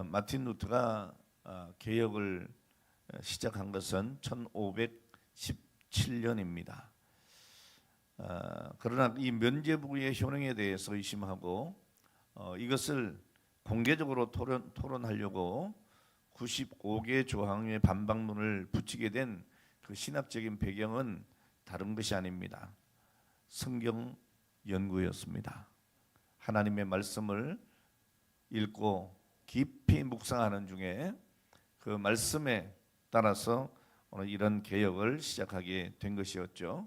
마틴 루터가 개혁을 시작한 것은 1517년입니다. 그러나 이 면죄부의 효능에 대해서 의심하고 이것을 공개적으로 토론하려고 95개 조항의 반박문을 붙이게 된 그 신학적인 배경은 다른 것이 아닙니다. 성경 연구였습니다. 하나님의 말씀을 읽고 깊이 묵상하는 중에 그 말씀에 따라서 오늘 이런 개혁을 시작하게 된 것이었죠.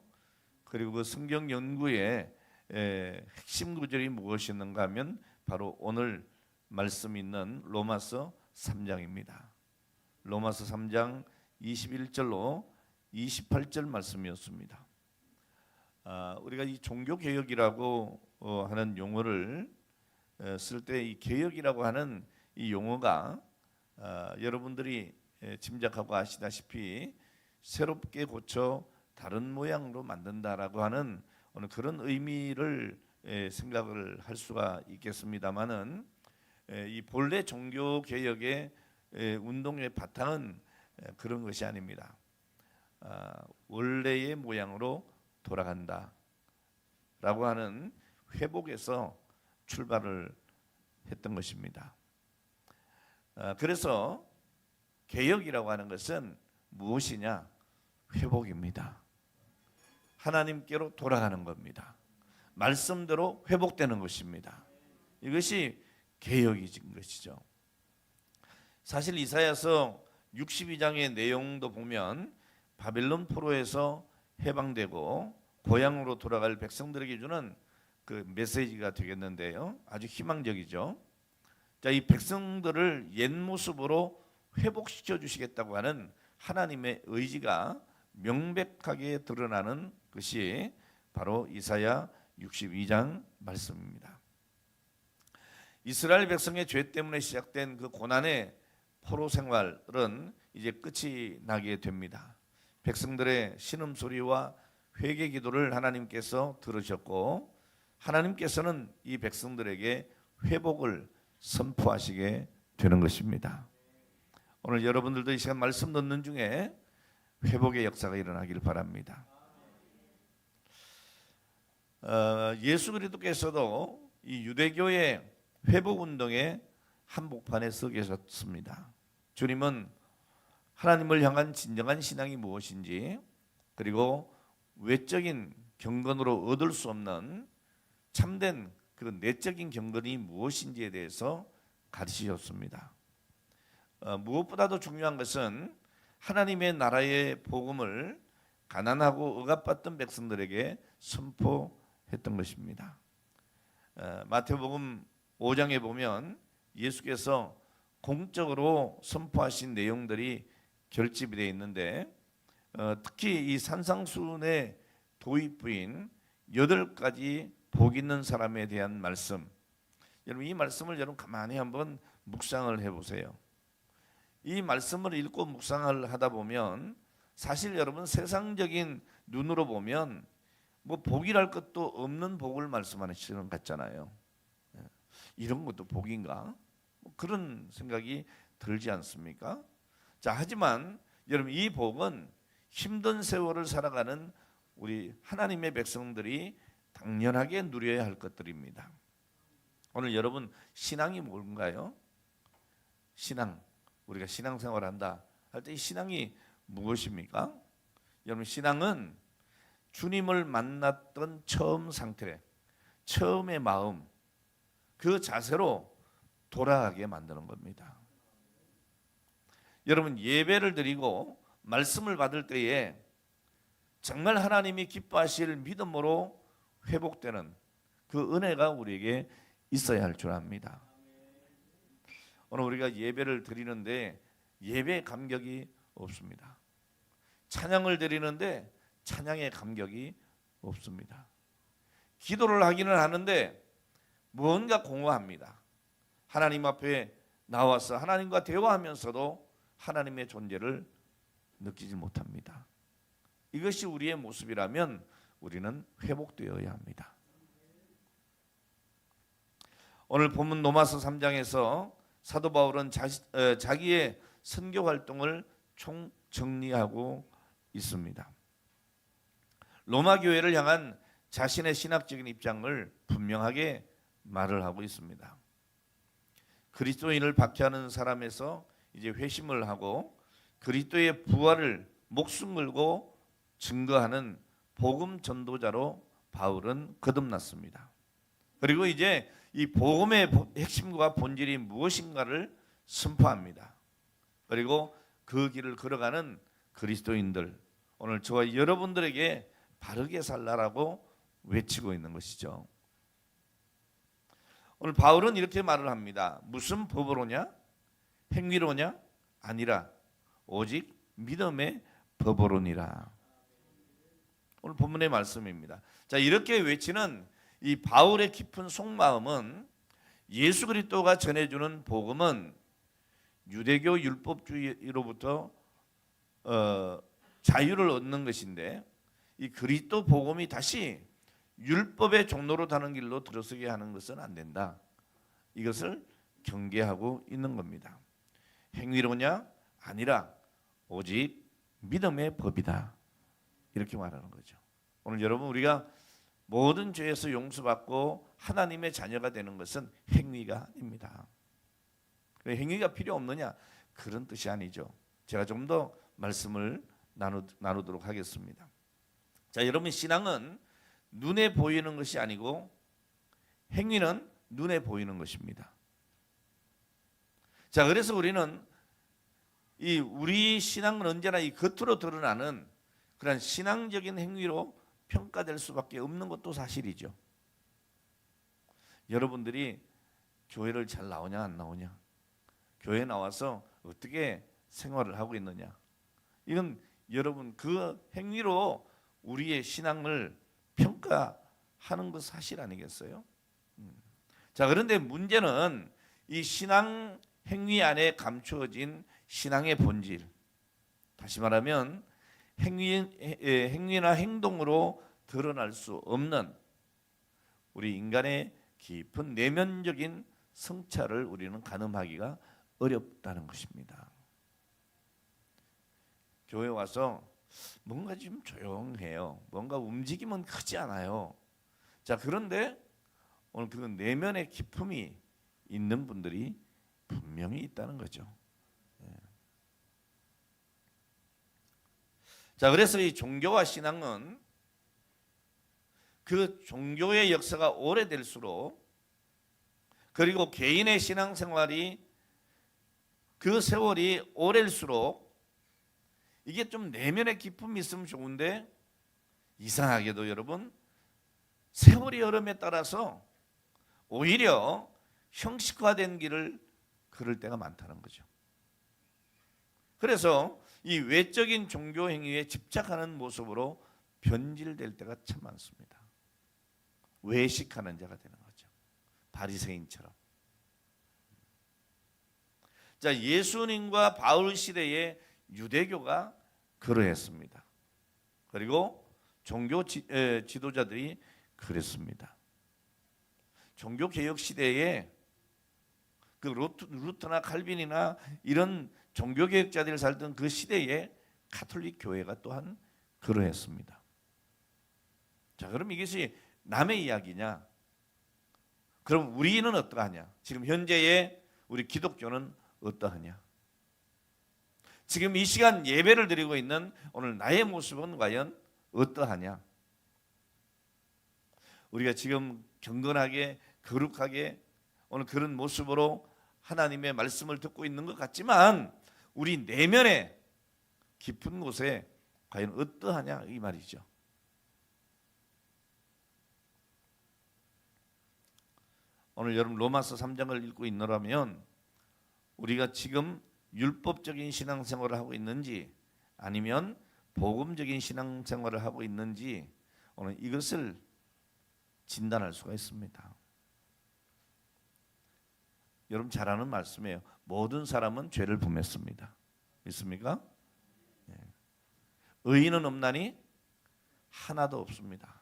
그리고 그 성경 연구의 핵심 구절이 무엇이었는가 하면 바로 오늘 말씀 있는 로마서 3장입니다. 로마서 3장 21절로 28절 말씀이었습니다. 우리가 이 종교개혁이라고 하는 용어를 쓸 때 이 개혁이라고 하는 이 용어가 여러분들이 짐작하고 아시다시피 새롭게 고쳐 다른 모양으로 만든다라고 하는 오늘 그런 의미를 생각을 할 수가 있겠습니다만은 이 본래 종교개혁의 운동의 바탕은 그런 것이 아닙니다. 원래의 모양으로 돌아간다 라고 하는 회복에서 출발을 했던 것입니다. 그래서 개혁이라고 하는 것은 무엇이냐? 회복입니다. 하나님께로 돌아가는 겁니다. 말씀대로 회복되는 것입니다. 이것이 개혁인 것이죠. 사실 이사야서 62장의 내용도 보면 바벨론 포로에서 해방되고 고향으로 돌아갈 백성들에게 주는 그 메시지가 되겠는데요. 아주 희망적이죠. 자, 이 백성들을 옛 모습으로 회복시켜 주시겠다고 하는 하나님의 의지가 명백하게 드러나는 것이 바로 이사야 62장 말씀입니다. 이스라엘 백성의 죄 때문에 시작된 그 고난의 포로 생활은 이제 끝이 나게 됩니다. 백성들의 신음소리와 회개 기도를 하나님께서 들으셨고 하나님께서는 이 백성들에게 회복을 선포하시게 되는 것입니다. 오늘 여러분들도 이 시간 말씀 듣는 중에 회복의 역사가 일어나길 바랍니다. 예수 그리스도께서도 이 유대교의 회복운동의 한복판에 서 계셨습니다. 주님은 하나님을 향한 진정한 신앙이 무엇인지 그리고 외적인 경건으로 얻을 수 없는 참된 그 내적인 경건이 무엇인지에 대해서 가르치셨습니다. 무엇보다도 중요한 것은 하나님의 나라의 복음을 가난하고 억압받던 백성들에게 선포했던 것입니다. 마태복음 5장에 보면 예수께서 공적으로 선포하신 내용들이 결집이 되어 있는데 특히 이 산상수훈의 도입부인 8가지 복 있는 사람에 대한 말씀, 여러분 이 말씀을 여러분 가만히 한번 묵상을 해보세요. 이 말씀을 읽고 묵상을 하다 보면 사실 여러분 세상적인 눈으로 보면 뭐 복이랄 것도 없는 복을 말씀하시는 것 같잖아요. 이런 것도 복인가? 그런 생각이 들지 않습니까? 자, 하지만 여러분 이 복은 힘든 세월을 살아가는 우리 하나님의 백성들이 당연하게 누려야 할 것들입니다. 오늘 여러분 신앙이 뭔가요? 신앙, 우리가 신앙생활을 한다 할 때 이 신앙이 무엇입니까? 여러분 신앙은 주님을 만났던 처음 상태, 처음의 마음, 그 자세로 돌아가게 만드는 겁니다. 여러분 예배를 드리고 말씀을 받을 때에 정말 하나님이 기뻐하실 믿음으로 회복되는 그 은혜가 우리에게 있어야 할 줄 압니다. 오늘 우리가 예배를 드리는데 예배의 감격이 없습니다. 찬양을 드리는데 찬양의 감격이 없습니다. 기도를 하기는 하는데 무언가 공허합니다. 하나님 앞에 나와서 하나님과 대화하면서도 하나님의 존재를 느끼지 못합니다. 이것이 우리의 모습이라면 우리는 회복되어야 합니다. 오늘 본문 로마서 3장에서 사도 바울은 자기의 선교 활동을 총 정리하고 있습니다. 로마 교회를 향한 자신의 신학적인 입장을 분명하게 말을 하고 있습니다. 그리스도인을 박해하는 사람에서 이제 회심을 하고 그리스도의 부활을 목숨 걸고 증거하는 복음 전도자로 바울은 거듭났습니다. 그리고 이제 이 복음의 핵심과 본질이 무엇인가를 선포합니다. 그리고 그 길을 걸어가는 그리스도인들, 오늘 저와 여러분들에게 바르게 살라라고 외치고 있는 것이죠. 오늘 바울은 이렇게 말을 합니다. 무슨 법으로냐? 행위로냐? 아니라 오직 믿음의 법으로니라. 오늘 본문의 말씀입니다. 자, 이렇게 외치는 이 바울의 깊은 속마음은 예수 그리스도가 전해주는 복음은 유대교 율법주의로부터 자유를 얻는 것인데, 이 그리스도 복음이 다시 율법의 종로로 다는 길로 들어서게 하는 것은 안 된다. 이것을 경계하고 있는 겁니다. 행위로냐? 아니라 오직 믿음의 법이다. 이렇게 말하는 거죠. 오늘 여러분, 우리가 모든 죄에서 용서받고 하나님의 자녀가 되는 것은 행위가 아닙니다. 행위가 필요 없느냐? 그런 뜻이 아니죠. 제가 좀 더 말씀을 나누도록 하겠습니다. 자, 여러분, 신앙은 눈에 보이는 것이 아니고 행위는 눈에 보이는 것입니다. 자, 그래서 우리는 우리 신앙은 언제나 이 겉으로 드러나는 그런 신앙적인 행위로 평가될 수밖에 없는 것도 사실이죠. 여러분들이 교회를 잘 나오냐 안 나오냐, 교회 나와서 어떻게 생활을 하고 있느냐, 이건 여러분 그 행위로 우리의 신앙을 평가하는 것 사실 아니겠어요? 자, 그런데 문제는 이 신앙 행위 안에 감추어진 신앙의 본질, 다시 말하면 행위나 행동으로 드러날 수 없는 우리 인간의 깊은 내면적인 성찰을 우리는 가늠하기가 어렵다는 것입니다. 교회 와서 뭔가 좀 조용해요. 뭔가 움직임은 크지 않아요. 자, 그런데 오늘 그 내면의 기품이 있는 분들이 분명히 있다는 거죠. 자, 그래서 이 종교와 신앙은 그 종교의 역사가 오래될수록, 그리고 개인의 신앙생활이 그 세월이 오래일수록 이게 좀 내면의 기쁨이 있으면 좋은데, 이상하게도 여러분 세월이 흐름에 따라서 오히려 형식화된 길을 걸을 때가 많다는 거죠. 그래서 이 외적인 종교 행위에 집착하는 모습으로 변질될 때가 참 많습니다. 외식하는 자가 되는 거죠. 바리새인처럼. 자, 예수님과 바울 시대에 유대교가 그러했습니다. 그리고 종교 지도자들이 그랬습니다. 종교 개혁 시대에 그 루터나 칼빈이나 이런 종교 개혁자들이 살던 그 시대에 가톨릭 교회가 또한 그러했습니다. 자, 그럼 이것이 남의 이야기냐? 그럼 우리는 어떠하냐? 지금 현재의 우리 기독교는 어떠하냐? 지금 이 시간 예배를 드리고 있는 오늘 나의 모습은 과연 어떠하냐? 우리가 지금 경건하게 거룩하게 오늘 그런 모습으로 하나님의 말씀을 듣고 있는 것 같지만 우리 내면의 깊은 곳에 과연 어떠하냐, 이 말이죠. 오늘 여러분 로마서 3장을 읽고 있노라면 우리가 지금 율법적인 신앙생활을 하고 있는지 아니면 복음적인 신앙생활을 하고 있는지 오늘 이것을 진단할 수가 있습니다. 여러분 잘 아는 말씀이에요. 모든 사람은 죄를 범했습니다. 있습니까? 네. 의인은 없나니 하나도 없습니다.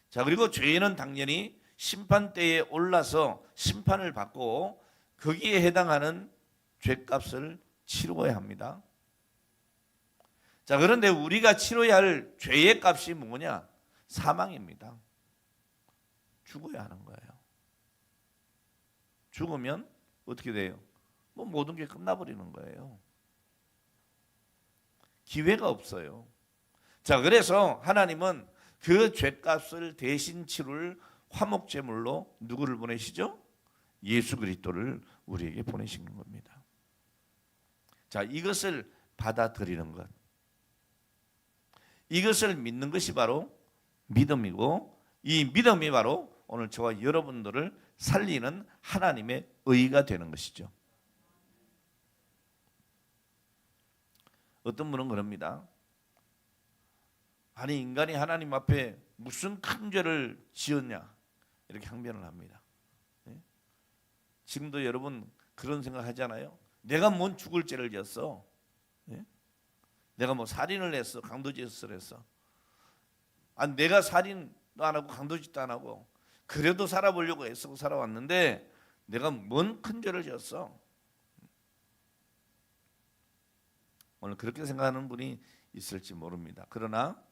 자, 그리고 죄인은 당연히 심판대에 올라서 심판을 받고 거기에 해당하는 죄값을 치루어야 합니다. 자, 그런데 우리가 치러야 할 죄의 값이 뭐냐? 사망입니다. 죽어야 하는 거예요. 죽으면 어떻게 돼요? 뭐 모든 게 끝나버리는 거예요. 기회가 없어요. 자, 그래서 하나님은 그 죄값을 대신 치룰 화목제물로 누구를 보내시죠? 예수 그리스도를 우리에게 보내시는 겁니다. 자, 이것을 받아들이는 것, 이것을 믿는 것이 바로 믿음이고, 이 믿음이 바로 오늘 저와 여러분들을 살리는 하나님의 의가 되는 것이죠. 어떤 분은 그럽니다. 아니, 인간이 하나님 앞에 무슨 큰 죄를 지었냐, 이렇게 항변을 합니다. 지금도 여러분 그런 생각 하잖아요. 내가 뭔 죽을 죄를 지었어? 내가 뭐 살인을 했어, 강도짓을 했어. 아니, 내가 살인도 안 하고 강도짓도 안 하고 그래도 살아보려고 애쓰고 살아왔는데 내가 뭔 큰 죄를 지었어? 오늘 그렇게 생각하는 분이 있을지 모릅니다. 그러나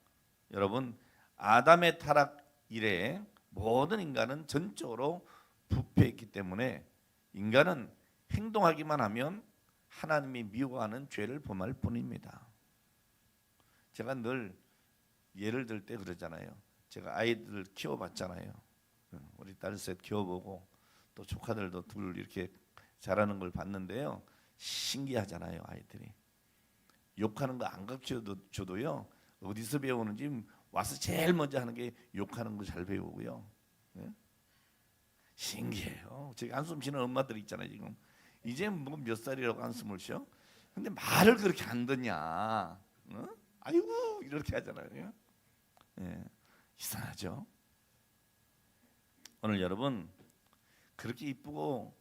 여러분, 아담의 타락 이래 모든 인간은 전적으로 부패했기 때문에 인간은 행동하기만 하면 하나님이 미워하는 죄를 범할 뿐입니다. 제가 늘 예를 들 때 그러잖아요. 제가 아이들 키워봤잖아요. 우리 딸 셋 키워보고 또 조카들도 둘 이렇게 자라는 걸 봤는데요. 신기하잖아요. 아이들이 욕하는 거 안 가르쳐줘도요, 어디서 배우는지 와서 제일 먼저 하는 게 욕하는 거 잘 배우고요. 신기해요. 저기 한숨 쉬는 엄마들 있잖아요. 지금 이제 뭐 몇 살이라고 한숨을 쉬어? 근데 말을 그렇게 안 듣냐? 아이고 이렇게 하잖아요. 이상하죠. 오늘 여러분, 그렇게 이쁘고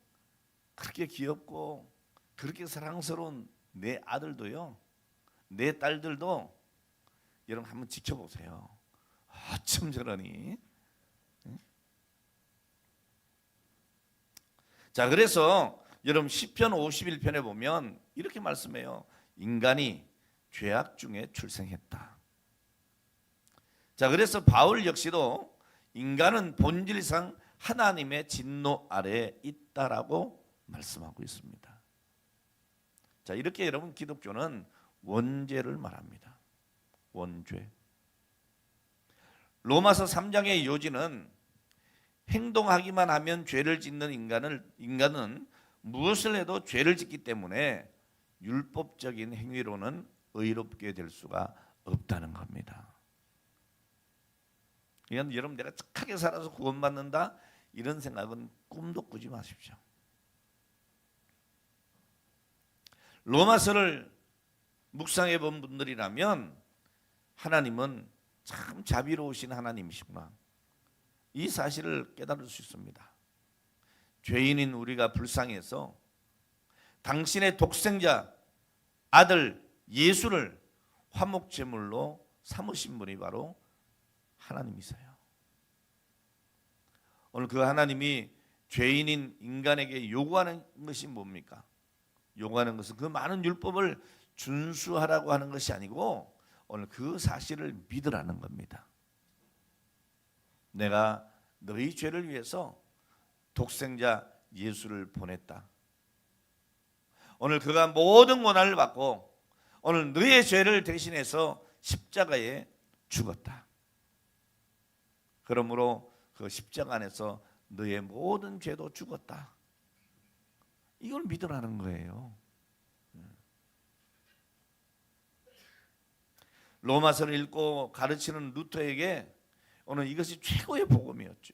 그렇게 귀엽고 그렇게 사랑스러운 내 아들도요, 내 딸들도 여러분 한번 지켜보세요. 어쩜 저러니? 자, 그래서 여러분 시편 51편에 보면 이렇게 말씀해요. 인간이 죄악 중에 출생했다. 자, 그래서 바울 역시도 인간은 본질상 하나님의 진노 아래에 있다라고 말씀하고 있습니다. 자, 이렇게 여러분 기독교는 원죄를 말합니다. 원죄. 로마서 3장의 요지는 행동하기만 하면 죄를 짓는 인간은 무엇을 해도 죄를 짓기 때문에 율법적인 행위로는 의롭게 될 수가 없다는 겁니다. 이건 여러분, 내가 착하게 살아서 구원받는다 이런 생각은 꿈도 꾸지 마십시오. 로마서를 묵상해 본 분들이라면 하나님은 참 자비로우신 하나님이시구나, 이 사실을 깨달을 수 있습니다. 죄인인 우리가 불쌍해서 당신의 독생자 아들 예수를 화목제물로 삼으신 분이 바로 하나님이세요. 오늘 그 하나님이 죄인인 인간에게 요구하는 것이 뭡니까? 요구하는 것은 그 많은 율법을 준수하라고 하는 것이 아니고 오늘 그 사실을 믿으라는 겁니다. 내가 너희 죄를 위해서 독생자 예수를 보냈다. 오늘 그가 모든 고난을 받고 오늘 너의 죄를 대신해서 십자가에 죽었다. 그러므로 그 십자가 안에서 너의 모든 죄도 죽었다. 이걸 믿으라는 거예요. 로마서를 읽고 가르치는 루터에게 오늘 이것이 최고의 복음이었죠.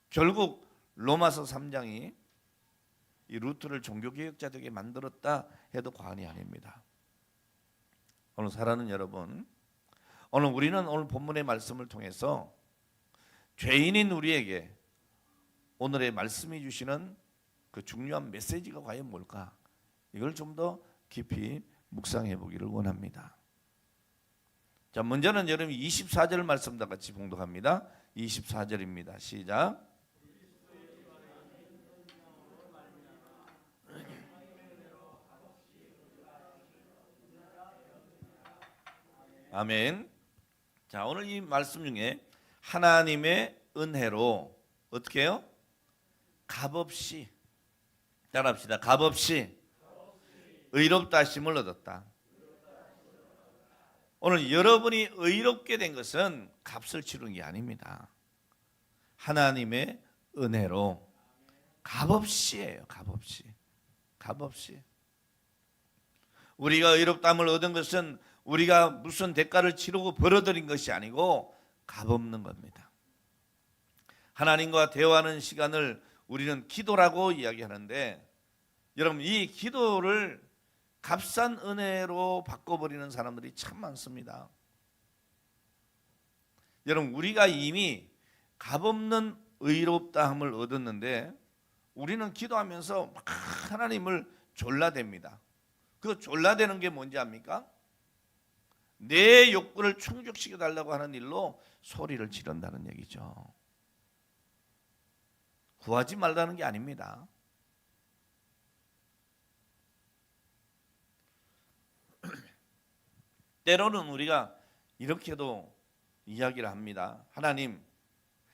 결국 로마서 3장이 이 루터를 종교개혁자 되게 만들었다 해도 과언이 아닙니다. 오늘 사랑하는 여러분, 오늘 우리는 오늘 본문의 말씀을 통해서 죄인인 우리에게 오늘의 말씀이 주시는 그 중요한 메시지가 과연 뭘까? 이걸 좀 더 깊이 묵상해 보기를 원합니다. 자, 먼저는 여러분 24절 말씀 다 같이 봉독합니다. 24절입니다. 시작. 아멘. 자, 오늘 이 말씀 중에 하나님의 은혜로 어떻게 해요? 값없이, 따라합시다. 값없이 의롭다 하심을 얻었다. 오늘 여러분이 의롭게 된 것은 값을 치른 게 아닙니다. 하나님의 은혜로 값없이예요. 값없이. 값없이. 우리가 의롭다함을 얻은 것은 우리가 무슨 대가를 치르고 벌어들인 것이 아니고 값없는 겁니다. 하나님과 대화하는 시간을 우리는 기도라고 이야기하는데, 여러분 이 기도를 값싼 은혜로 바꿔버리는 사람들이 참 많습니다. 여러분 우리가 이미 값없는 의롭다함을 얻었는데 우리는 기도하면서 막 하나님을 졸라댑니다. 그 졸라대는 게 뭔지 압니까? 내 욕구를 충족시켜 달라고 하는 일로 소리를 지른다는 얘기죠. 구하지 말라는 게 아닙니다. 때로는 우리가 이렇게도 이야기를 합니다. 하나님,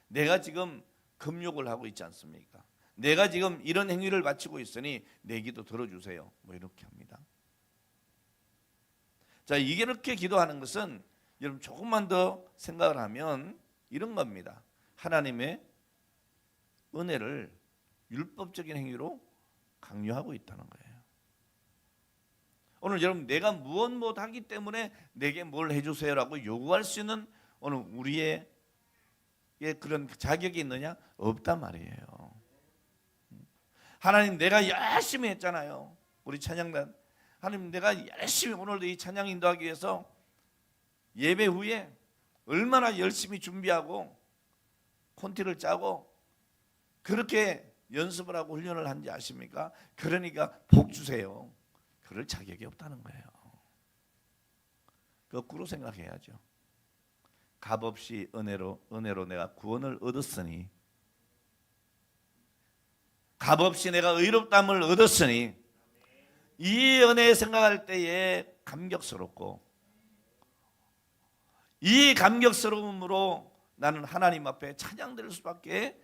내가 지금 금욕을 하고 있지 않습니까? 내가 지금 이런 행위를 바치고 있으니 내 기도 들어주세요. 뭐 이렇게 합니다. 자, 이렇게 기도하는 것은 여러분 조금만 더 생각을 하면 이런 겁니다. 하나님의 은혜를 율법적인 행위로 강요하고 있다는 거예요. 오늘 여러분 내가 무엇 하기 때문에 내게 뭘 해주세요라고 요구할 수 있는 오늘 우리의 그런 자격이 있느냐? 없단 말이에요. 하나님 내가 열심히 했잖아요. 우리 찬양단 하나님 내가 열심히 오늘도 이 찬양 인도하기 위해서 예배 후에 얼마나 열심히 준비하고 콘티를 짜고 그렇게 연습을 하고 훈련을 한지 아십니까? 그러니까 복 주세요. 그럴 자격이 없다는 거예요. 거꾸로 생각해야죠. 값없이 은혜로 내가 구원을 얻었으니, 값없이 내가 의롭다함을 얻었으니 이 은혜 생각할 때에 감격스럽고, 이 감격스러움으로 나는 하나님 앞에 찬양될 수밖에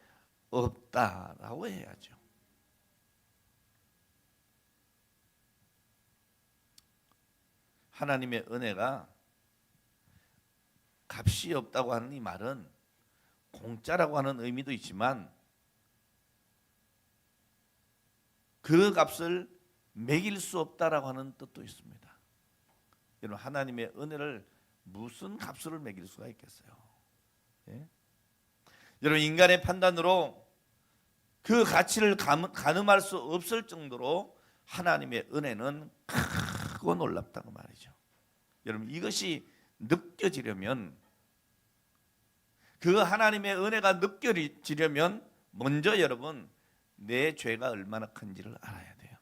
없다라고 해야죠. 하나님의 은혜가 값이 없다고 하는 이 말은 공짜라고 하는 의미도 있지만 그 값을 매길 수 없다라고 하는 뜻도 있습니다. 여러분 하나님의 은혜를 무슨 값으로 매길 수가 있겠어요? 예? 여러분 인간의 판단으로 그 가치를 가늠할 수 없을 정도로 하나님의 은혜는 크고 놀랍다고 말이죠. 여러분 이것이 느껴지려면, 그 하나님의 은혜가 느껴지려면 먼저 여러분 내 죄가 얼마나 큰지를 알아야 돼요.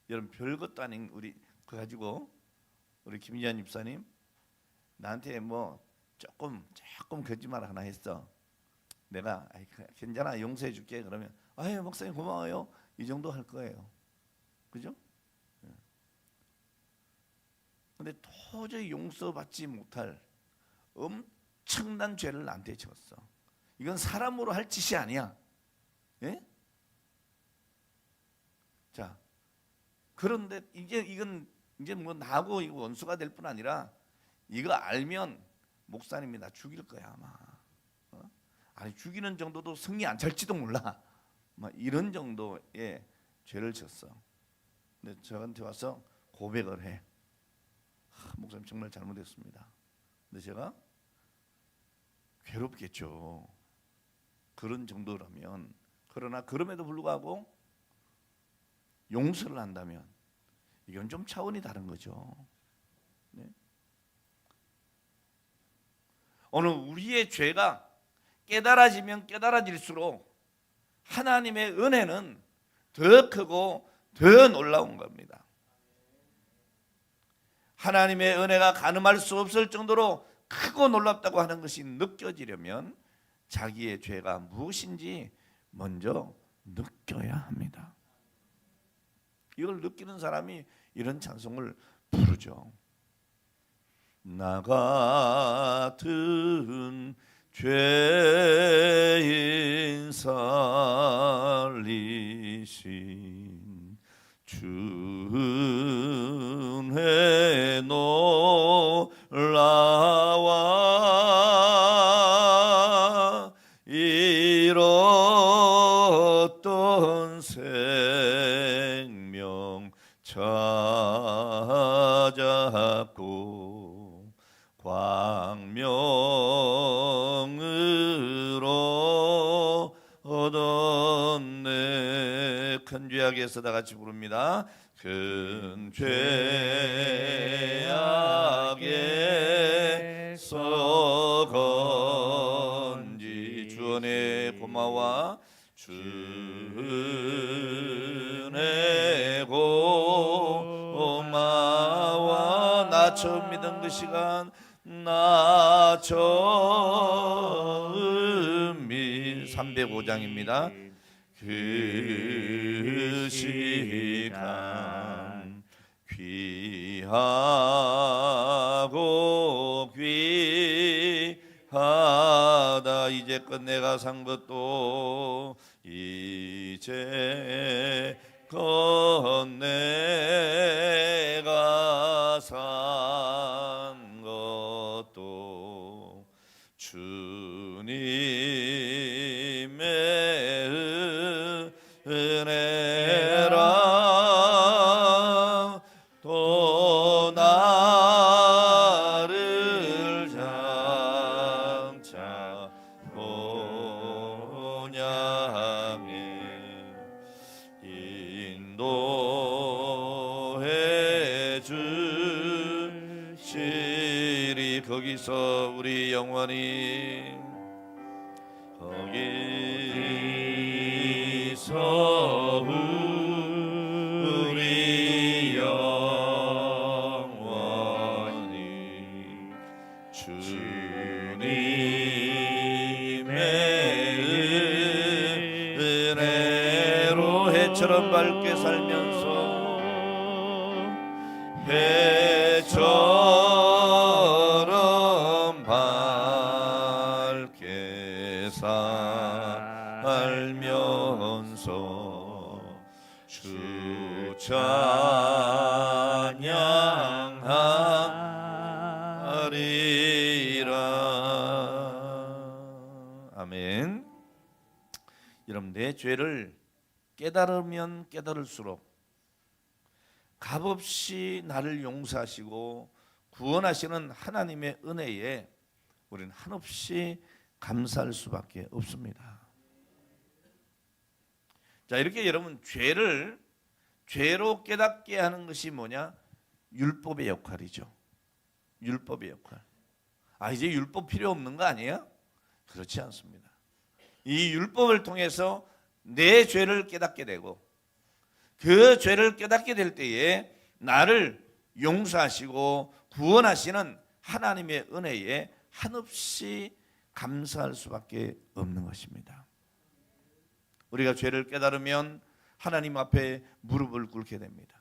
여러분 별것도 아닌 우리 그 가지고 우리 김지한 집사님 나한테 뭐 조금 거짓말 하나 했어. 내가 괜찮아 용서해 줄게. 그러면 아유 목사님 고마워요. 이 정도 할 거예요. 그죠? 근데 도저히 용서받지 못할 엄청난 죄를 나한테 졌어. 이건 사람으로 할 짓이 아니야. 예? 자, 그런데 이건 이제 뭐 나하고 원수가 될 뿐 아니라 이거 알면 목사님이 나 죽일 거야 아마. 아니 죽이는 정도도 성이 안 찰지도 몰라. 막 이런 정도의 죄를 졌어. 근데 저한테 와서 고백을 해. 목사님 정말 잘못했습니다. 근데 제가 괴롭겠죠. 그런 정도라면. 그러나 그럼에도 불구하고 용서를 한다면 이건 좀 차원이 다른 거죠. 네? 오늘 우리의 죄가 깨달아지면 깨달아질수록 하나님의 은혜는 더 크고 더 놀라운 겁니다. 하나님의 은혜가 가늠할 수 없을 정도로 크고 놀랍다고 하는 것이 느껴지려면 자기의 죄가 무엇인지 먼저 느껴야 합니다. 이걸 느끼는 사람이 이런 찬송을 부르죠. 나 같은 죄인 살리신 주의 놀라와 잃었던 생명 찾았고 광명으로 얻었네. 큰 죄악에서 다 같이 부릅니다. 큰 죄악에서 건지 주은혜 고마워 주은혜 고마워 나 처음 믿은 그 시간 나 처음 믿 305장입니다. 그 시간 귀하고 귀하다 이제껏 내가 산 것도 이제껏 내가 산 것도 주님의 은혜라 또 나를 장차 본향에 인도해 주시리. 거기서 우리 영원히 거기서 우리 영원히 주님의 은혜로 해처럼 밝게 살면서 해처럼 밝게 살면서 주 찬양하리라. 아멘. 여러분, 내 죄를 깨달으면 깨달을수록 값없이 나를 용서하시고 구원하시는 하나님의 은혜에 우리는 한없이 감사할 수밖에 없습니다. 자, 이렇게 여러분 죄로 깨닫게 하는 것이 뭐냐? 율법의 역할이죠. 율법의 역할. 이제 율법 필요 없는 거 아니에요? 그렇지 않습니다. 이 율법을 통해서 내 죄를 깨닫게 되고 그 죄를 깨닫게 될 때에 나를 용서하시고 구원하시는 하나님의 은혜에 한없이 감사할 수밖에 없는 것입니다. 우리가 죄를 깨달으면 하나님 앞에 무릎을 꿇게 됩니다.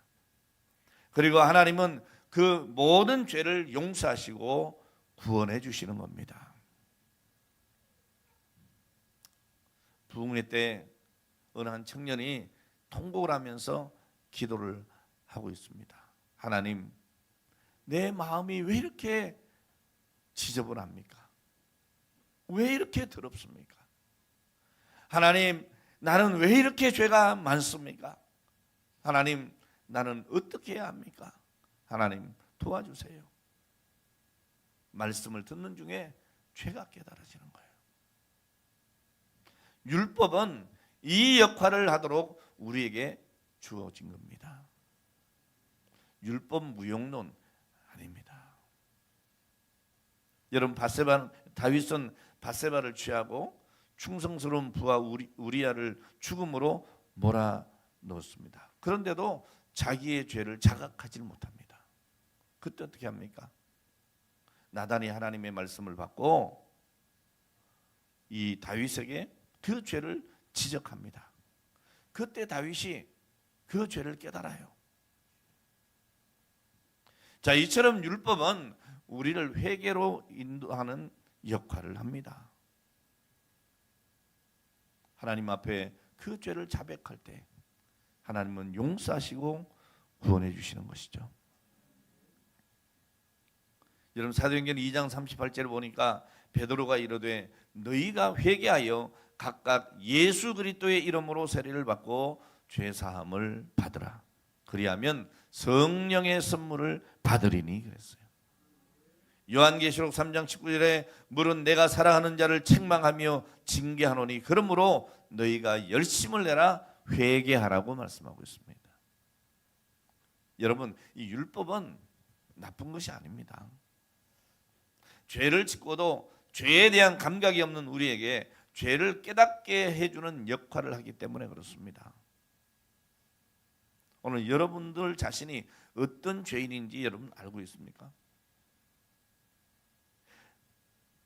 그리고 하나님은 그 모든 죄를 용서하시고 구원해 주시는 겁니다. 부흥회 때 어느 한 청년이 통곡을 하면서 기도를 하고 있습니다. 하나님, 내 마음이 왜 이렇게 지저분합니까? 왜 이렇게 더럽습니까? 하나님, 나는 왜 이렇게 죄가 많습니까? 하나님, 나는 어떻게 해야 합니까? 하나님, 도와주세요. 말씀을 듣는 중에 죄가 깨달아지는 거예요. 율법은 이 역할을 하도록 우리에게 주어진 겁니다. 율법 무용론 아닙니다. 여러분, 다윗은 밧세바를 취하고 충성스러운 부하 우리야를 죽음으로 몰아넣었습니다. 그런데도 자기의 죄를 자각하지 못합니다. 그때 어떻게 합니까? 나단이 하나님의 말씀을 받고 이 다윗에게 그 죄를 지적합니다. 그때 다윗이 그 죄를 깨달아요. 자, 이처럼 율법은 우리를 회개로 인도하는 역할을 합니다. 하나님 앞에 그 죄를 자백할 때 하나님은 용서하시고 구원해 주시는 것이죠. 여러분 사도행전 2장 38절을 보니까 베드로가 이르되 너희가 회개하여 각각 예수 그리스도의 이름으로 세례를 받고 죄 사함을 받으라. 그리하면 성령의 선물을 받으리니 그랬어요. 요한계시록 3장 19절에 물은 내가 사랑하는 자를 책망하며 징계하노니 그러므로 너희가 열심을 내라 회개하라고 말씀하고 있습니다. 여러분 이 율법은 나쁜 것이 아닙니다. 죄를 짓고도 죄에 대한 감각이 없는 우리에게 죄를 깨닫게 해주는 역할을 하기 때문에 그렇습니다. 오늘 여러분들 자신이 어떤 죄인인지 여러분 알고 있습니까?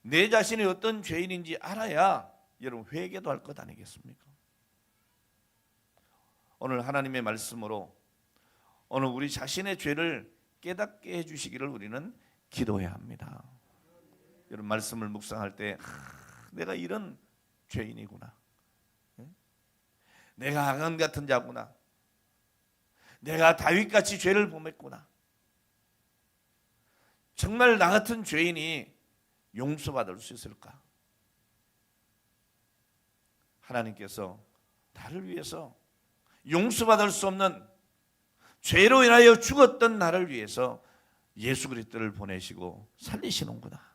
내 자신이 어떤 죄인인지 알아야 여러분 회개도 할 것 아니겠습니까? 오늘 하나님의 말씀으로 오늘 우리 자신의 죄를 깨닫게 해주시기를 우리는 기도해야 합니다. 여러분 말씀을 묵상할 때 내가 이런 죄인이구나. 내가 아간 같은 자구나. 내가 다윗같이 죄를 범했구나. 정말 나 같은 죄인이 용서받을 수 있을까? 하나님께서 나를 위해서 용서받을 수 없는 죄로 인하여 죽었던 나를 위해서 예수 그리스도를 보내시고 살리시는구나.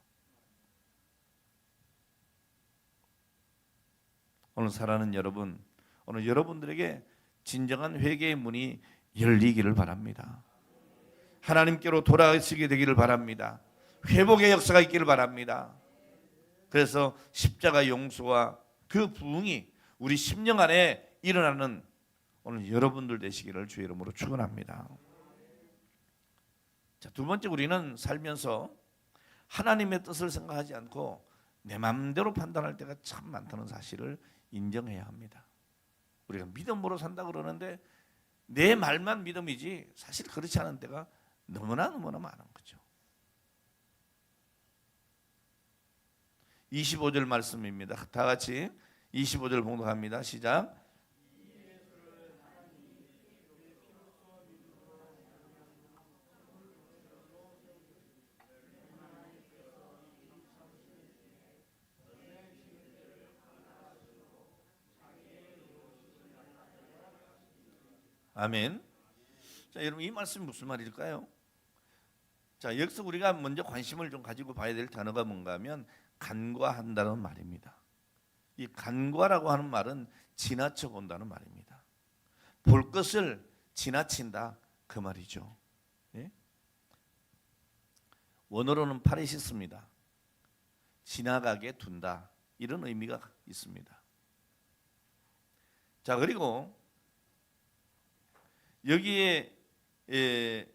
오늘 사랑하는 여러분, 오늘 여러분들에게 진정한 회개의 문이 열리기를 바랍니다. 하나님께로 돌아가시게 되기를 바랍니다. 회복의 역사가 있기를 바랍니다. 그래서 십자가 용서와 그 부흥이 우리 심령 안에 일어나는 오늘 여러분들 되시기를 주의 이름으로 축원합니다. 자, 두 번째 우리는 살면서 하나님의 뜻을 생각하지 않고 내 마음대로 판단할 때가 참 많다는 사실을 인정해야 합니다. 우리가 믿음으로 산다 그러는데 내 말만 믿음이지 사실 그렇지 않은 때가 너무나 많은 거죠. 25절 말씀입니다. 다 같이 25절 봉독합니다. 시작. 아멘. 자, 여러분 이 말씀이 무슨 말일까요? 자, 여기서 우리가 먼저 관심을 좀 가지고 봐야 될 단어가 뭔가 하면 간과한다는 말입니다. 이 간과라고 하는 말은 지나쳐 본다는 말입니다. 볼 것을 지나친다 그 말이죠. 예? 원어로는 파레시스입니다. 지나가게 둔다 이런 의미가 있습니다. 자, 그리고 여기에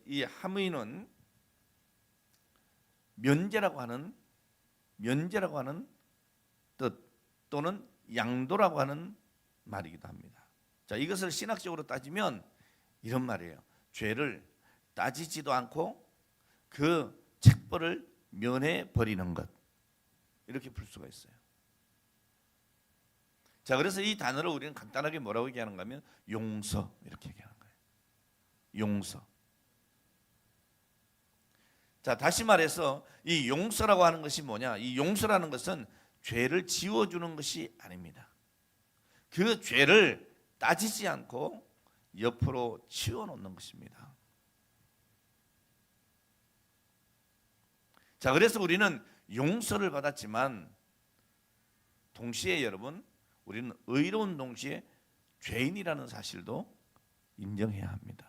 이 하므이는 면제라고 하는 뜻 또는 양도라고 하는 말이기도 합니다. 자, 이것을 신학적으로 따지면 이런 말이에요. 죄를 따지지도 않고 그 책벌을 면해 버리는 것 이렇게 풀 수가 있어요. 자, 그래서 이 단어를 우리는 간단하게 뭐라고 얘기하는가 하면 용서 이렇게 얘기하는 거예요. 용서. 자, 다시 말해서 이 용서라고 하는 것이 뭐냐? 이 용서라는 것은 죄를 지워주는 것이 아닙니다. 그 죄를 따지지 않고 옆으로 치워놓는 것입니다. 자, 그래서 우리는 용서를 받았지만 동시에 여러분 우리는 의로운 동시에 죄인이라는 사실도 인정해야 합니다.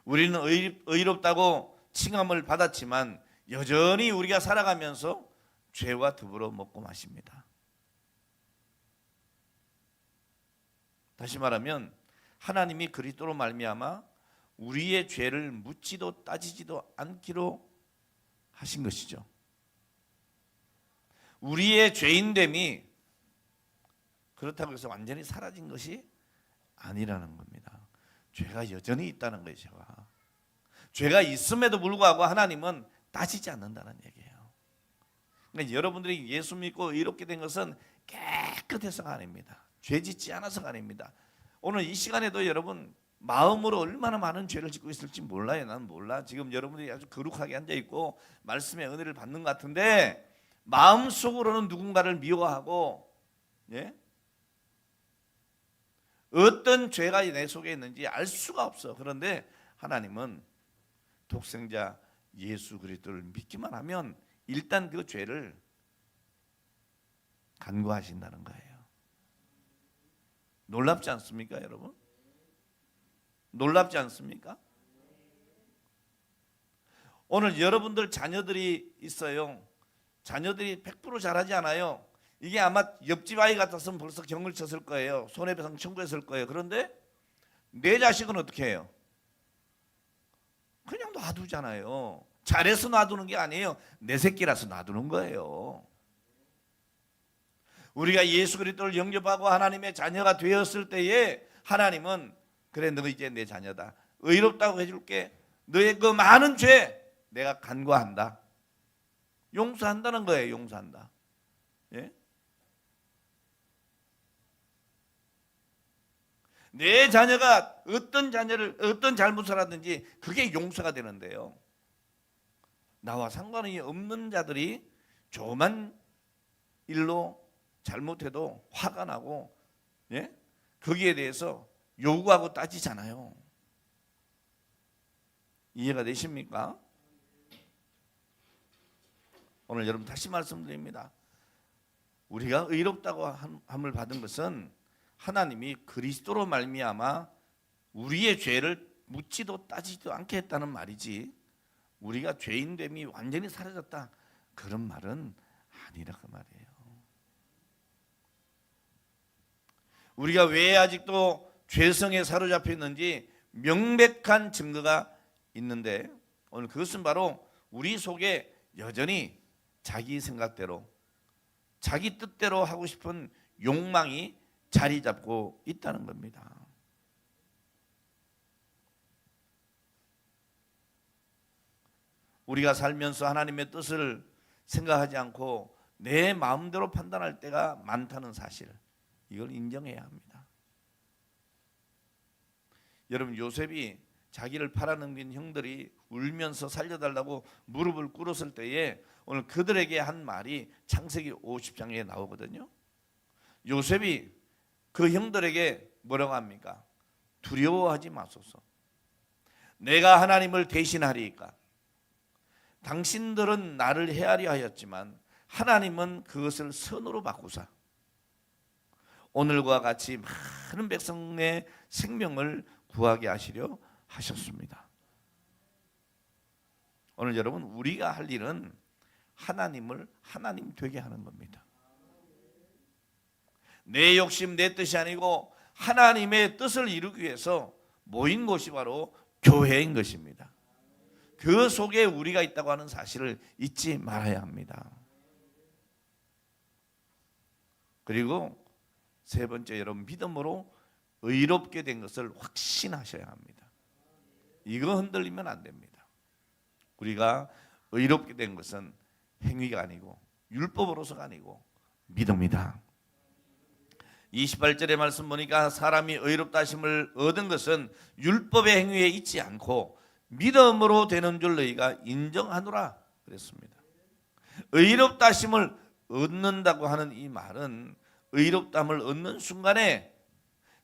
우리는 의롭다고 칭함을 받았지만 여전히 우리가 살아가면서 죄와 더불어 먹고 마십니다. 다시 말하면 하나님이 그리스도로 말미암아 우리의 죄를 묻지도 따지지도 않기로 하신 것이죠. 우리의 죄인됨이 그렇다고 해서 완전히 사라진 것이 아니라는 겁니다. 죄가 여전히 있다는 거예요. 죄가. 죄가 있음에도 불구하고 하나님은 따지지 않는다는 얘기예요. 그러니까 여러분들이 예수 믿고 의롭게 된 것은 깨끗해서가 아닙니다. 죄 짓지 않아서가 아닙니다. 오늘 이 시간에도 여러분 마음으로 얼마나 많은 죄를 짓고 있을지 몰라요. 난 몰라. 지금 여러분들이 아주 거룩하게 앉아있고 말씀의 은혜를 받는 것 같은데 마음속으로는 누군가를 미워하고, 예? 어떤 죄가 내 속에 있는지 알 수가 없어. 그런데 하나님은 독생자 예수 그리스도를 믿기만 하면 일단 그 죄를 간구하신다는 거예요. 놀랍지 않습니까, 여러분? 놀랍지 않습니까? 오늘 여러분들 자녀들이 있어요. 자녀들이 100% 잘하지 않아요. 이게 아마 옆집 아이 같았으면 벌써 경을 쳤을 거예요. 손해배상 청구했을 거예요. 그런데 내 자식은 어떻게 해요? 그냥 놔두잖아요. 잘해서 놔두는 게 아니에요. 내 새끼라서 놔두는 거예요. 우리가 예수 그리스도를 영접하고 하나님의 자녀가 되었을 때에 하나님은 그래 너 이제 내 자녀다. 의롭다고 해줄게. 너의 그 많은 죄 내가 간구한다. 용서한다는 거예요. 용서한다. 예? 내 자녀가 어떤 잘못을 하든지 그게 용서가 되는데요. 나와 상관이 없는 자들이 조그만 일로 잘못해도 화가 나고, 예? 거기에 대해서 요구하고 따지잖아요. 이해가 되십니까? 오늘 여러분 다시 말씀드립니다. 우리가 의롭다고 함을 받은 것은 하나님이 그리스도로 말미암아 우리의 죄를 묻지도 따지지도 않게 했다는 말이지, 우리가 죄인됨이 완전히 사라졌다 그런 말은 아니라 그 말이에요. 우리가 왜 아직도 죄성에 사로잡혀 있는지 명백한 증거가 있는데 오늘 그것은 바로 우리 속에 여전히 자기 생각대로 자기 뜻대로 하고 싶은 욕망이 자리 잡고 있다는 겁니다. 우리가 살면서 하나님의 뜻을 생각하지 않고 내 마음대로 판단할 때가 많다는 사실, 이걸 인정해야 합니다. 여러분, 요셉이 자기를 팔아넘긴 형들이 울면서 살려달라고 무릎을 꿇었을 때에 오늘 그들에게 한 말이 창세기 50장에 나오거든요. 요셉이 그 형들에게 뭐라고 합니까? 두려워하지 마소서. 내가 하나님을 대신하리이까. 당신들은 나를 헤아려 하였지만 하나님은 그것을 선으로 바꾸사 오늘과 같이 많은 백성의 생명을 구하게 하시려 하셨습니다. 오늘 여러분, 우리가 할 일은 하나님을 하나님 되게 하는 겁니다. 내 욕심 내 뜻이 아니고 하나님의 뜻을 이루기 위해서 모인 곳이 바로 교회인 것입니다. 그 속에 우리가 있다고 하는 사실을 잊지 말아야 합니다. 그리고 세 번째, 여러분, 믿음으로 의롭게 된 것을 확신하셔야 합니다. 이거 흔들리면 안 됩니다. 우리가 의롭게 된 것은 행위가 아니고 율법으로서가 아니고 믿음이다. 28절의 말씀 보니까 사람이 의롭다 하심을 얻은 것은 율법의 행위에 있지 않고 믿음으로 되는 줄 너희가 인정하노라 그랬습니다. 의롭다 하심을 얻는다고 하는 이 말은 의롭다함을 얻는 순간에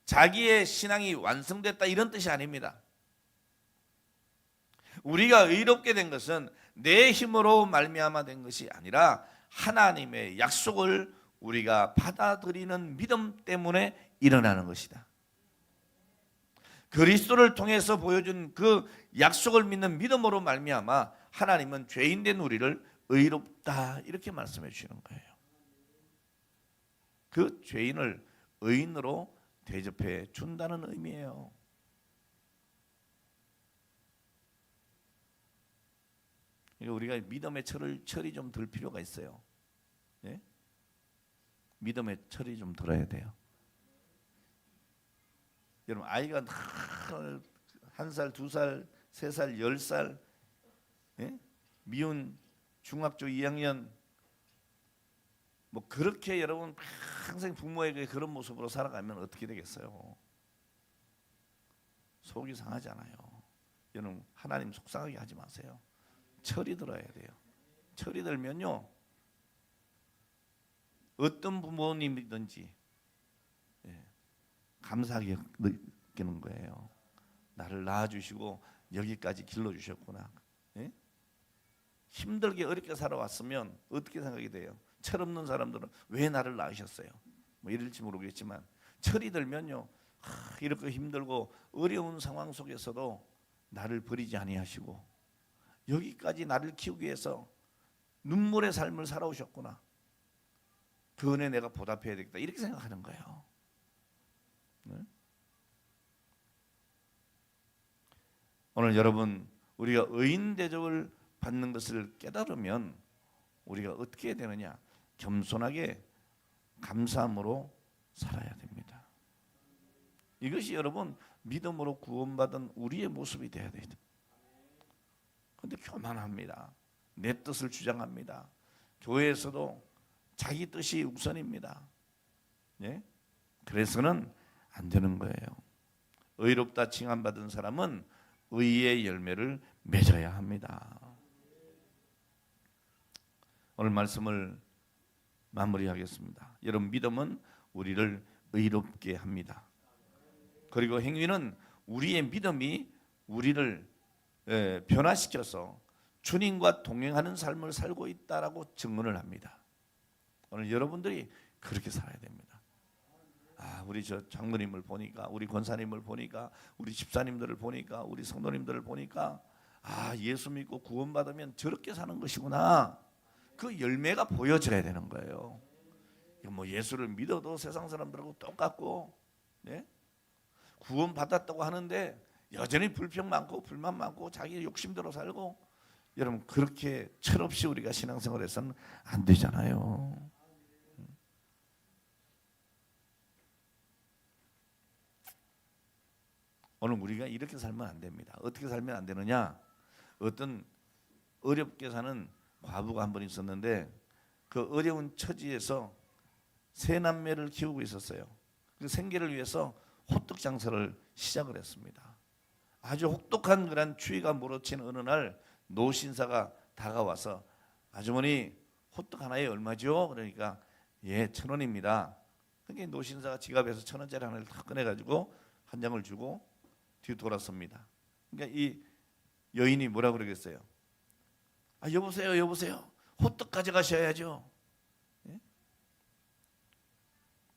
자기의 신앙이 완성됐다 이런 뜻이 아닙니다. 우리가 의롭게 된 것은 내 힘으로 말미암아 된 것이 아니라 하나님의 약속을 우리가 받아들이는 믿음 때문에 일어나는 것이다. 그리스도를 통해서 보여준 그 약속을 믿는 믿음으로 말미암아 하나님은 죄인된 우리를 의롭다 이렇게 말씀해 주시는 거예요. 그 죄인을 의인으로 대접해 준다는 의미예요. 우리가 믿음의 철이 좀 들 필요가 있어요. 예? 믿음의 철이 좀 들어야 돼요. 여러분, 아이가 1살, 2살, 3살, 10살, 예? 미운 중학교 2학년, 뭐 그렇게 여러분 평생 부모에게 그런 모습으로 살아가면 어떻게 되겠어요? 속이 상하잖아요. 여러분 하나님 속상하게 하지 마세요. 철이 들어야 돼요. 철이 들면요, 어떤 부모님이든지 감사하게 느끼는 거예요. 나를 낳아주시고 여기까지 길러주셨구나. 예? 힘들게 어렵게 살아왔으면 어떻게 생각이 돼요? 철없는 사람들은 왜 나를 낳으셨어요? 뭐 이럴지 모르겠지만 철이 들면요, 이렇게 힘들고 어려운 상황 속에서도 나를 버리지 아니하시고 여기까지 나를 키우기 위해서 눈물의 삶을 살아오셨구나. 그 은혜 내가 보답해야 되겠다. 이렇게 생각하는 거예요. 네? 오늘 여러분, 우리가 의인 대접을 받는 것을 깨달으면 우리가 어떻게 해야 되느냐? 겸손하게 감사함으로 살아야 됩니다. 이것이 여러분 믿음으로 구원받은 우리의 모습이 되어야 돼요. 그런데 교만합니다. 내 뜻을 주장합니다. 교회에서도 자기 뜻이 우선입니다. 예? 그래서는 안 되는 거예요. 의롭다 칭함받은 사람은 의의 열매를 맺어야 합니다. 오늘 말씀을 마무리하겠습니다. 여러분, 믿음은 우리를 의롭게 합니다. 그리고 행위는 우리의 믿음이 우리를 변화시켜서 주님과 동행하는 삶을 살고 있다라고 증언을 합니다. 오늘 여러분들이 그렇게 살아야 됩니다. 우리 저 장로님을 보니까, 우리 권사님을 보니까, 우리 집사님들을 보니까, 우리 성도님들을 보니까 예수 믿고 구원받으면 저렇게 사는 것이구나. 그 열매가 보여져야 되는 거예요. 뭐 예수를 믿어도 세상 사람들하고 똑같고, 예? 구원받았다고 하는데 여전히 불평 많고 불만 많고 자기 욕심대로 살고, 여러분 그렇게 철없이 우리가 신앙생활해서는 안 되잖아요. 오늘 우리가 이렇게 살면 안 됩니다. 어떻게 살면 안 되느냐? 어떤 어렵게 사는 과부가 한 번 있었는데 그 어려운 처지에서 세 남매를 키우고 있었어요. 그 생계를 위해서 호떡 장사를 시작을 했습니다. 아주 혹독한 그런 추위가 몰아치는 어느 날 노신사가 다가와서 아주머니 호떡 하나에 얼마죠? 그러니까 1,000원입니다. 그러니까 노신사가 지갑에서 1,000원짜리 하나를 탁 꺼내가지고 한 장을 주고 뒤 돌아섭니다. 그러니까 이 여인이 뭐라 그러겠어요? 여보세요, 여보세요. 호떡 가져가셔야죠. 예?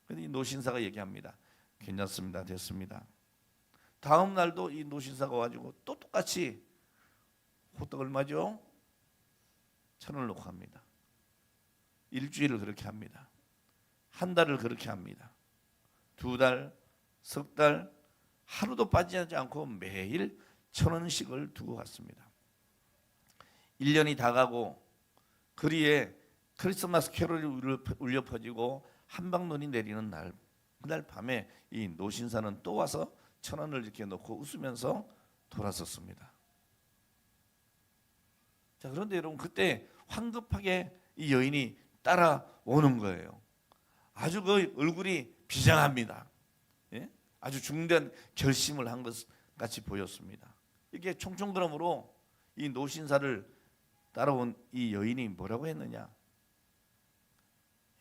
그런데 이 노신사가 얘기합니다. 괜찮습니다, 됐습니다. 다음 날도 이 노신사가 와가지고 또 똑같이 호떡 얼마죠? 1,000원을 놓고 합니다. 일주일을 그렇게 합니다. 한 달을 그렇게 합니다. 2달, 석 달, 하루도 빠지지 않고 매일 1,000원씩을 두고 갔습니다. 1년이 다 가고 거리에 크리스마스 캐롤이 울려 퍼지고 한방눈이 내리는 날, 그날 밤에 이 노신사는 또 와서 1,000원을 이렇게 놓고 웃으면서 돌아섰습니다. 자, 그런데 여러분 그때 황급하게 이 여인이 따라오는 거예요. 아주 그 얼굴이 비장합니다. 예? 아주 중대한 결심을 한 것 같이 보였습니다. 이게 총총그럼으로 이 노신사를 따라온 이 여인이 뭐라고 했느냐?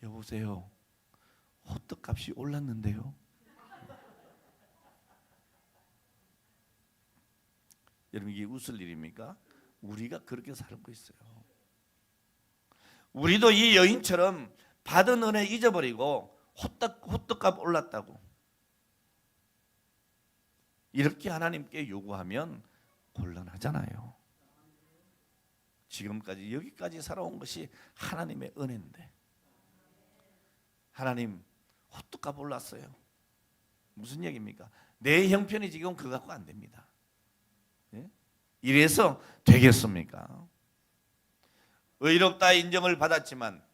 여보세요, 호떡값이 올랐는데요. 여러분 이게 웃을 일입니까? 우리가 그렇게 살고 있어요. 우리도 이 여인처럼 받은 은혜 잊어버리고 호떡값 올랐다고 이렇게 하나님께 요구하면 곤란하잖아요. 지금까지 여기까지 살아온 것이 하나님의 은혜인데 하나님 호떡값 올랐어요. 무슨 얘기입니까? 내 형편이 지금 그거 갖고 안 됩니다. 예? 이래서 되겠습니까? 의롭다 인정을 받았지만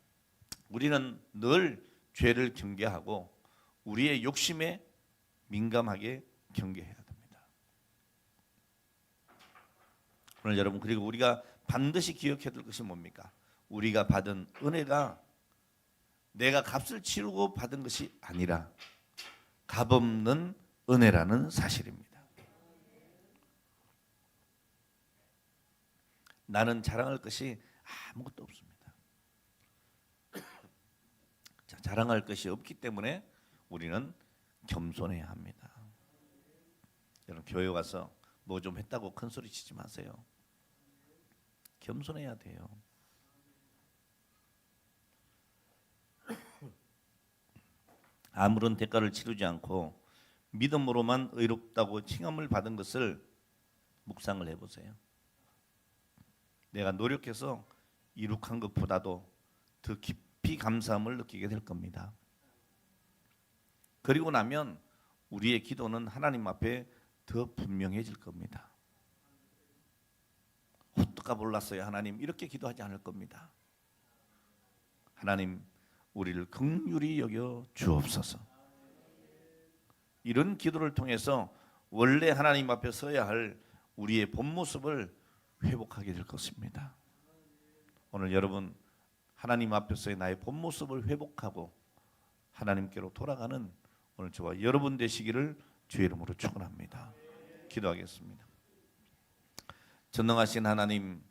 우리는 늘 죄를 경계하고 우리의 욕심에 민감하게 경계해야 됩니다. 오늘 여러분, 그리고 우리가 반드시 기억해야 될 것이 뭡니까? 우리가 받은 은혜가 내가 값을 치르고 받은 것이 아니라 값없는 은혜라는 사실입니다. 나는 자랑할 것이 아무것도 없습니다. 자, 자랑할 것이 없기 때문에 우리는 겸손해야 합니다. 여러분, 교회 와서 뭐 좀 했다고 큰 소리 치지 마세요. 겸손해야 돼요. 아무런 대가를 치르지 않고 믿음으로만 의롭다고 칭함을 받은 것을 묵상을 해보세요. 내가 노력해서 이룩한 것보다도 더 깊이 감사함을 느끼게 될 겁니다. 그리고 나면 우리의 기도는 하나님 앞에 더 분명해질 겁니다. 어떡하 몰랐어요 하나님, 이렇게 기도하지 않을 겁니다. 하나님, 우리를 긍휼히 여겨 주옵소서. 이런 기도를 통해서 원래 하나님 앞에 서야 할 우리의 본 모습을 회복하게 될 것입니다. 오늘 여러분, 하나님 앞에서의 나의 본 모습을 회복하고 하나님께로 돌아가는 오늘 저와 여러분 되시기를 주의 이름으로 축원합니다. 기도하겠습니다. 전능하신 하나님,